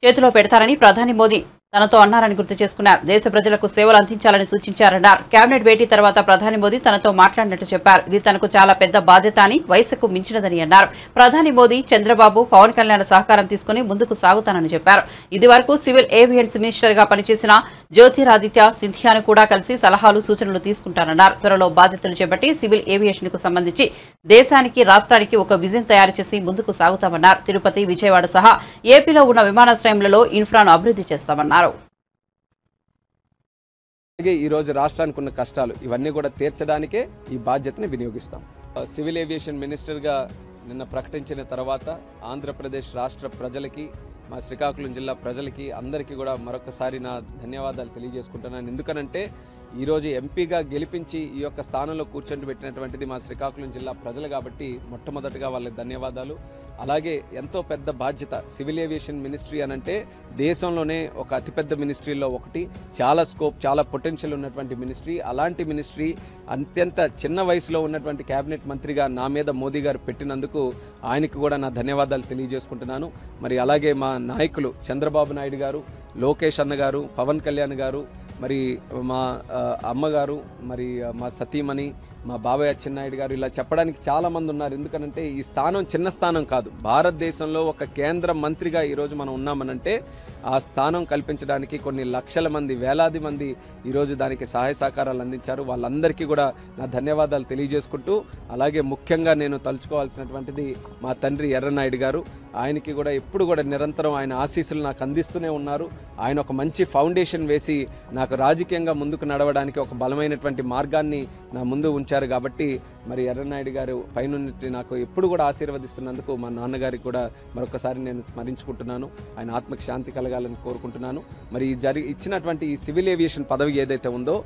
చేతిలో పెడతారని ప్రధాని మోదీ తనతో అన్నారని గుర్తు చేసుకున్నారు. దేశ ప్రజలకు సేవలు అందించాలని సూచించారన్నారు. కేబినెట్ భేటీ తర్వాత ప్రధాని మోదీ తనతో మాట్లాడినట్లు చెప్పారు. ఇది తనకు చాలా పెద్ద బాధ్యత అని, వయసుకు మించినదని అన్నారు. ప్రధాని మోదీ, చంద్రబాబు, పవన్ కళ్యాణ్ సహకారం తీసుకుని ముందుకు సాగుతానని చెప్పారు. ఇది వరకు సివిల్ ఏవియన్స్ మినిస్టర్ గా పనిచేసిన జ్యోతిరాదిత్య సింధియాను కూడా కలిసి సలహాలు, సూచనలు తీసుకుంటానన్నారు. త్వరలో బాధ్యతలు చేపట్టి సివిల్ ఏవియేషన్ కు సంబంధించి దేశానికి, రాష్ట్రానికి ఒక విజన్ తయారు చేసి ముందుకు సాగుతామన్నారు. తిరుపతి, విజయవాడ సహా ఏపీలో ఉన్న విమానాశ్రయంలో ఇన్ఫ్రాను అభివృద్ధి చేస్తామన్నారు. అలాగే ఈరోజు రాష్ట్రానికి ఉన్న కష్టాలు ఇవన్నీ కూడా తీర్చడానికే ఈ బాధ్యతని వినియోగిస్తాం. సివిల్ ఏవియేషన్ మినిస్టర్గా నిన్న ప్రకటించిన తర్వాత ఆంధ్రప్రదేశ్ రాష్ట్ర ప్రజలకి, మా శ్రీకాకుళం జిల్లా ప్రజలకి అందరికీ కూడా మరొకసారి నా ధన్యవాదాలు తెలియజేసుకుంటున్నాను. ఎందుకనంటే ఈరోజు ఎంపీగా గెలిపించి ఈ యొక్క స్థానంలో కూర్చొని పెట్టినటువంటిది మా శ్రీకాకుళం జిల్లా ప్రజలు కాబట్టి మొట్టమొదటిగా వాళ్ళకి ధన్యవాదాలు. అలాగే ఎంతో పెద్ద బాధ్యత సివిల్ ఏవియేషన్ మినిస్ట్రీ అనంటే దేశంలోనే ఒక అతిపెద్ద మినిస్ట్రీలో ఒకటి, చాలా స్కోప్, చాలా పొటెన్షియల్ ఉన్నటువంటి మినిస్ట్రీ. అలాంటి మినిస్ట్రీ అత్యంత చిన్న వయసులో ఉన్నటువంటి కేబినెట్ మంత్రిగా నా మీద మోదీ గారు పెట్టినందుకు ఆయనకు కూడా నా ధన్యవాదాలు తెలియజేసుకుంటున్నాను. మరి అలాగే మా నాయకులు చంద్రబాబు నాయుడు గారు, లోకేష్ అన్న గారు, పవన్ కళ్యాణ్ గారు, మరి మా అమ్మగారు, మరి మా సతీమణి, మా బాబాయ్ అచ్చెన్నాయుడు గారు, ఇలా చెప్పడానికి చాలామంది ఉన్నారు. ఎందుకనంటే ఈ స్థానం చిన్న స్థానం కాదు. భారతదేశంలో ఒక కేంద్ర మంత్రిగా ఈరోజు మనం ఉన్నామనంటే ఆ స్థానం కల్పించడానికి కొన్ని లక్షల మంది, వేలాది మంది ఈరోజు దానికి సహాయ సహకారాలు అందించారు. వాళ్ళందరికీ కూడా నా ధన్యవాదాలు తెలియజేసుకుంటూ, అలాగే ముఖ్యంగా నేను తలుచుకోవాల్సినటువంటిది మా తండ్రి ఎర్రనాయుడు గారు. ఆయనకి కూడా ఎప్పుడు కూడా నిరంతరం ఆయన ఆశీస్సులు నాకు అందిస్తూనే ఉన్నారు. ఆయన ఒక మంచి ఫౌండేషన్ వేసి నాకు రాజకీయంగా ముందుకు నడవడానికి ఒక బలమైనటువంటి మార్గాన్ని నా ముందు ఉంచారు. కాబట్టి మరి ఎర్రనాయుడు గారు పైనుండి నాకు ఎప్పుడు కూడా ఆశీర్వదిస్తున్నందుకు మా నాన్నగారికి కూడా మరొకసారి నేను స్మరించుకుంటున్నాను. ఆయన ఆత్మకి శాంతి కలగాలని కోరుకుంటున్నాను. మరి ఇచ్చినటువంటి ఈ సివిల్ ఏవియేషన్ పదవి ఏదైతే ఉందో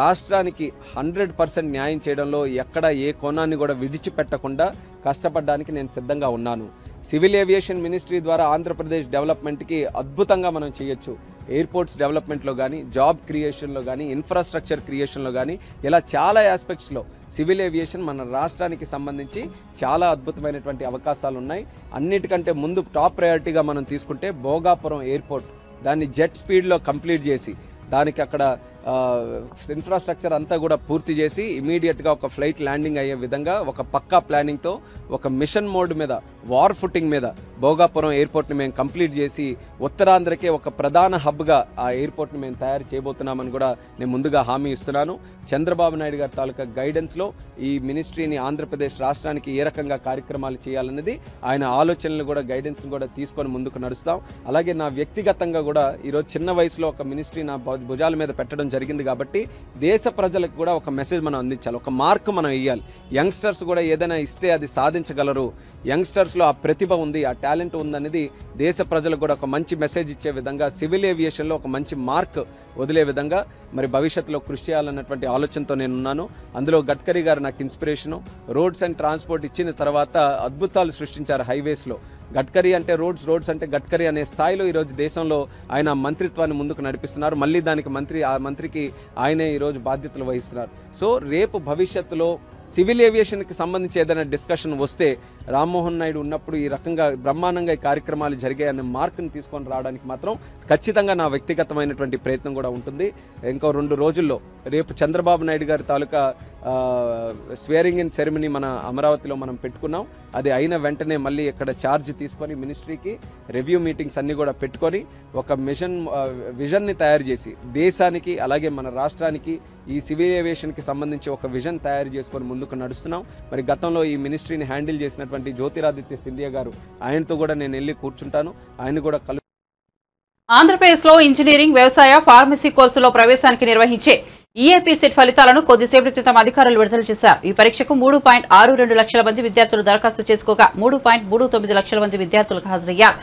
రాష్ట్రానికి 100% న్యాయం చేయడంలో ఎక్కడ ఏ కోణాన్ని కూడా విడిచిపెట్టకుండా కష్టపడడానికి నేను సిద్ధంగా ఉన్నాను. సివిల్ ఏవియేషన్ మినిస్ట్రీ ద్వారా ఆంధ్రప్రదేశ్ డెవలప్మెంట్కి అద్భుతంగా మనం చేయొచ్చు. ఎయిర్పోర్ట్స్ డెవలప్మెంట్లో కానీ, జాబ్ క్రియేషన్లో కానీ, ఇన్ఫ్రాస్ట్రక్చర్ క్రియేషన్లో కానీ, ఇలా చాలా ఆస్పెక్ట్స్లో సివిల్ ఏవియేషన్ మన రాష్ట్రానికి సంబంధించి చాలా అద్భుతమైనటువంటి అవకాశాలు ఉన్నాయి. అన్నిటికంటే ముందు టాప్ ప్రయారిటీగా మనం తీసుకుంటే భోగాపురం ఎయిర్పోర్ట్, దాన్ని జెట్ స్పీడ్లో కంప్లీట్ చేసి దానికి అక్కడ ఇన్ఫ్రాస్ట్రక్చర్ అంతా కూడా పూర్తి చేసి ఇమీడియట్గా ఒక ఫ్లైట్ ల్యాండింగ్ అయ్యే విధంగా ఒక పక్కా ప్లానింగ్తో ఒక మిషన్ మోడ్ మీద, వార్ ఫుటింగ్ మీద భోగాపురం ఎయిర్పోర్ట్ని మేము కంప్లీట్ చేసి ఉత్తరాంధ్రకే ఒక ప్రధాన హబ్గా ఆ ఎయిర్పోర్ట్ని మేము తయారు చేయబోతున్నామని కూడా నేను ముందుగా హామీ ఇస్తున్నాను. చంద్రబాబు నాయుడు గారి తాలూకా గైడెన్స్లో ఈ మినిస్ట్రీని ఆంధ్రప్రదేశ్ రాష్ట్రానికి ఏ రకంగా కార్యక్రమాలు చేయాలన్నది ఆయన ఆలోచనలు కూడా, గైడెన్స్ని కూడా తీసుకొని ముందుకు నడుస్తాం. అలాగే నా వ్యక్తిగతంగా కూడా ఈరోజు చిన్న వయసులో ఒక మినిస్ట్రీ నా భుజాల మీద పెట్టడం జరిగింది కాబట్టి దేశ ప్రజలకు కూడా ఒక మెసేజ్ మనం అందించాలి, ఒక మార్క్ మనం ఇవ్వాలి. యంగ్స్టర్స్ కూడా ఏదైనా ఇస్తే అది సాధించగలరు, యంగ్స్టర్స్లో ఆ ప్రతిభ ఉంది, ఆ టాలెంట్ ఉందనేది దేశ ప్రజలకు కూడా ఒక మంచి మెసేజ్ ఇచ్చే విధంగా సివిల్ ఏవియేషన్లో ఒక మంచి మార్క్ వదిలే విధంగా మరి భవిష్యత్తులో కృషి చేయాలన్నటువంటి ఆలోచనతో నేను ఉన్నాను. అందులో గడ్కరీ గారు నాకు ఇన్స్పిరేషను. రోడ్స్ అండ్ ట్రాన్స్పోర్ట్ ఇచ్చిన తర్వాత అద్భుతాలు సృష్టించారు హైవేస్లో. గడ్కరీ అంటే రోడ్స్ అంటే గడ్కరీ అనే స్థాయిలో ఈరోజు దేశంలో ఆయన మంత్రిత్వాన్ని ముందుకు నడిపిస్తున్నారు. మళ్ళీ దానికి ఆ మంత్రికి ఆయనే ఈరోజు బాధ్యతలు వహిస్తున్నారు. సో రేపు భవిష్యత్తులో సివిల్ ఏవియేషన్కి సంబంధించి ఏదైనా డిస్కషన్ వస్తే రామ్మోహన్ నాయుడు ఉన్నప్పుడు ఈ రకంగా బ్రహ్మాండంగా ఈ కార్యక్రమాలు జరిగాయనే మార్కుని తీసుకొని రావడానికి మాత్రం ఖచ్చితంగా నా వ్యక్తిగతమైనటువంటి ప్రయత్నం కూడా ఉంటుంది. ఇంకో 2 రోజుల్లో రేపు చంద్రబాబు నాయుడు గారి తాలూకా స్వేరింగ్ ఇన్ సెరమనీ మన అమరావతిలో మనం పెట్టుకున్నాం. అది అయిన వెంటనే మళ్ళీ ఇక్కడ ఛార్జ్ తీసుకొని మినిస్ట్రీకి రివ్యూ మీటింగ్స్ అన్నీ కూడా పెట్టుకొని ఒక విజన్ని తయారు చేసి దేశానికి అలాగే మన రాష్ట్రానికి ఈ సివిల్ ఏవియేషన్కి సంబంధించి ఒక విజన్ తయారు చేసుకొని ముందుకు నడుస్తున్నాం. మరి గతంలో ఈ మినిస్ట్రీని హ్యాండిల్ చేసినటువంటి జ్యోతిరాదిత్య సింధియా గారు, ఆయనతో కూడా నేను వెళ్ళి కూర్చుంటాను. ఆయన కూడా ఆంధ్రప్రదేశ్లో ఇంజనీరింగ్, వ్యవసాయ, ఫార్మసీ కోర్సులో ప్రవేశానికి నిర్వహించే ఈఏపీ సెట్ ఫలితాలను కొద్దిసేపటి క్రితం అధికారులు విడుదల చేశారు. ఈ పరీక్షకు 3.62 లక్షల మంది విద్యార్థులు దరఖాస్తు చేసుకోగా 3.39 లక్షల మంది విద్యార్థులకు హాజరయ్యారు.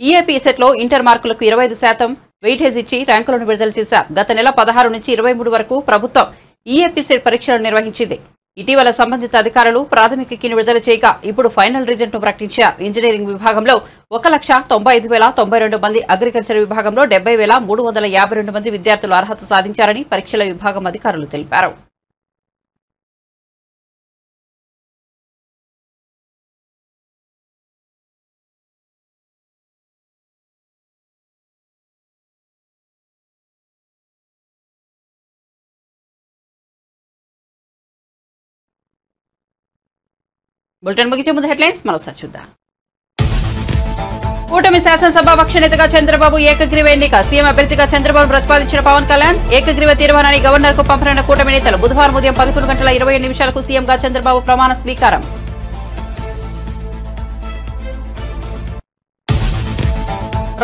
ఈఏపీ సెట్ లో ఇంటర్ మార్కులకు 25% వెయిటేజ్ ఇచ్చి ర్యాంకులను విడుదల చేశారు. గత నెల 16 నుంచి 23 వరకు ప్రభుత్వం ఈఏపీ సెట్ పరీక్షలను నిర్వహించింది. ఇటీవల సంబంధిత అధికారులు ప్రాథమిక కీని విడుదల చేయగా ఇప్పుడు ఫైనల్ రిజల్ట్ ను ప్రకటించారు. ఇంజనీరింగ్ విభాగంలో 1,95,092 మంది, అగ్రికల్చర్ విభాగంలో 70,352 మంది విద్యార్థులు అర్హత సాధించారని పరీక్షల విభాగం అధికారులు తెలిపారు. బులెటిన్ ముగించే ముందు హెడ్లైన్స్ మరోసారి చూద్దాం. కూటమి శాసనసభాపక్ష నేతగా చంద్రబాబు ఏకగ్రీవ ఎన్నిక. సీఎం అభ్యర్థిగా చంద్రబాబు ప్రతిపాదించిన పవన్ కళ్యాణ్ ఏకగ్రీవ తీర్మానాన్ని గవర్నర్ కు పంపనున్న కూటమి నేతలు. బుధవారం ఉదయం 11:27 సీఎంగా చంద్రబాబు ప్రమాణ స్వీకారం.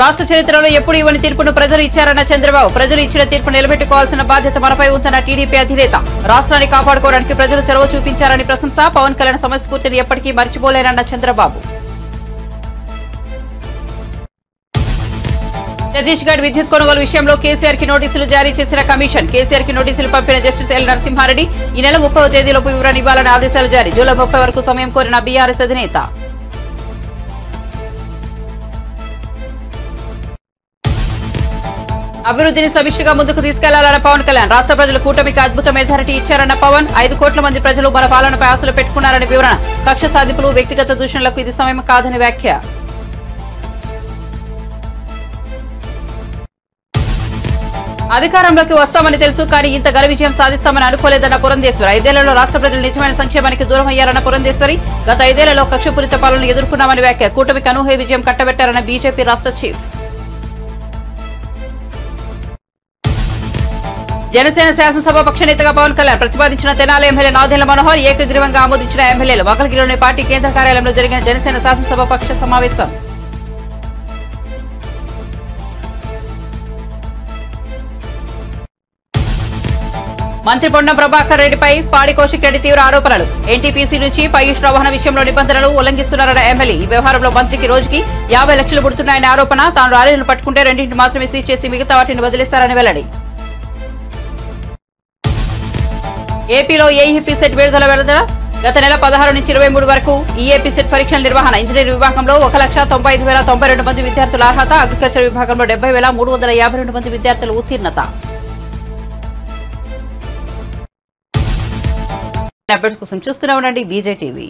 రాష్ట్ర చరిత్రలో ఎప్పుడు ఇవ్వని తీర్పును ప్రజలు ఇచ్చారన్న చంద్రబాబు. ప్రజలు ఇచ్చిన తీర్పు నిలబెట్టుకోవాల్సిన బాధ్యత మనపై ఉందన్న టీడీపీ అధినేత. రాష్ట్రాన్ని కాపాడుకోవడానికి ప్రజలు చొరవ చూపించారని ప్రశంస. పవన్ కళ్యాణ్ సమయస్ఫూర్తిని ఎప్పటికీ మర్చిపోలేనన్న చంద్రబాబు. ఛత్తీస్గఢ్ విద్యుత్ కొనుగోలు విషయంలో కేసీఆర్ కి నోటీసులు జారీ చేసిన కమిషన్. కేసీఆర్ కి నోటీసులు పంపిన జస్టిస్ ఎల్ నరసింహారెడ్డి ఈ నెల 30వ తేదీలోపు వివరణ ఇవ్వాలని ఆదేశాలు జారీ. జూలై 30 వరకు సమయం కోరిన బీఆర్ఎస్ అధినేత. అభివృద్ధిని సమిష్టిగా ముందుకు తీసుకెళ్లాలన్న పవన్ కళ్యాణ్. రాష్ట్ర ప్రజలు కూటమికి అద్భుత మెజారిటీ ఇచ్చారన్న పవన్. 5 కోట్ల మంది ప్రజలు మన పాలనపై ఆశలు పెట్టుకున్నారని వివరణ. కక్ష సాధింపులు, వ్యక్తిగత దూషణలకు ఇది సమయం కాదని వ్యాఖ్య. అధికారంలోకి వస్తామని తెలుసు, కానీ ఇంత ఘన విజయం సాధిస్తామని అనుకోలేదన్న పురంధేశ్వరి. 5 ఏళ్లలో రాష్ట్ర ప్రజలు నిజమైన సంక్షేమానికి దూరం అయ్యారన్న పురంధేశ్వరి. గత 5 ఏళ్లలో కక్షపూరిత పాలనను ఎదుర్కొన్నామని వ్యాఖ్య. కూటమికి అనూహ్య విజయం కట్టబెట్టారన్న బీజేపీ రాష్ట్ర చీఫ్. జనసేన శాసనసభాపక్ష నేతగా పవన్ కళ్యాణ్ ప్రతిపాదించిన తెనాలి ఎమ్మెల్యే నాదెళ్ల మనోహర్ ఏకగ్రీవంగా ఆమోదించిన ఎమ్మెల్యేలు. మంగళగిరిలోని పార్టీ కేంద్ర కార్యాలయంలో జరిగిన జనసేన శాసనసభాపక్ష సమావేశం. మంత్రి పొన్నం ప్రభాకర్ రెడ్డిపై పాడి కౌశిక్ రెడ్డి తీవ్ర ఆరోపణలు. ఎన్టీపీసీ నుంచి పయూష్ రవాణా విషయంలో నిబంధనలు ఉల్లంఘిస్తున్నారన్న ఎమ్మెల్యే. ఈ వ్యవహారంలో మంత్రికి రోజుకి 50 లక్షలు పుడుతున్నాయన్న ఆరోపణ. తాను లారీలను పట్టుకుంటే 2 మాత్రమే సీజ్ చేసి మిగతా వాటిని వదిలేస్తారని వెల్లడి. ఏపీలో ఏఈపీ సెట్ విడుదల. గత నెల 16 నుంచి 23 వరకు ఈఏపీ సెట్ పరీక్షల నిర్వహణ. ఇంజనీరింగ్ విభాగంలో 1,95,092 మంది విద్యార్థుల అర్హత. అగ్రికల్చర్ విభాగంలో 70,352 మంది విద్యార్థులు ఉత్తీర్ణత. అప్డేట్ కోసం చూస్తూనే ఉండండి బీజేటీవీ.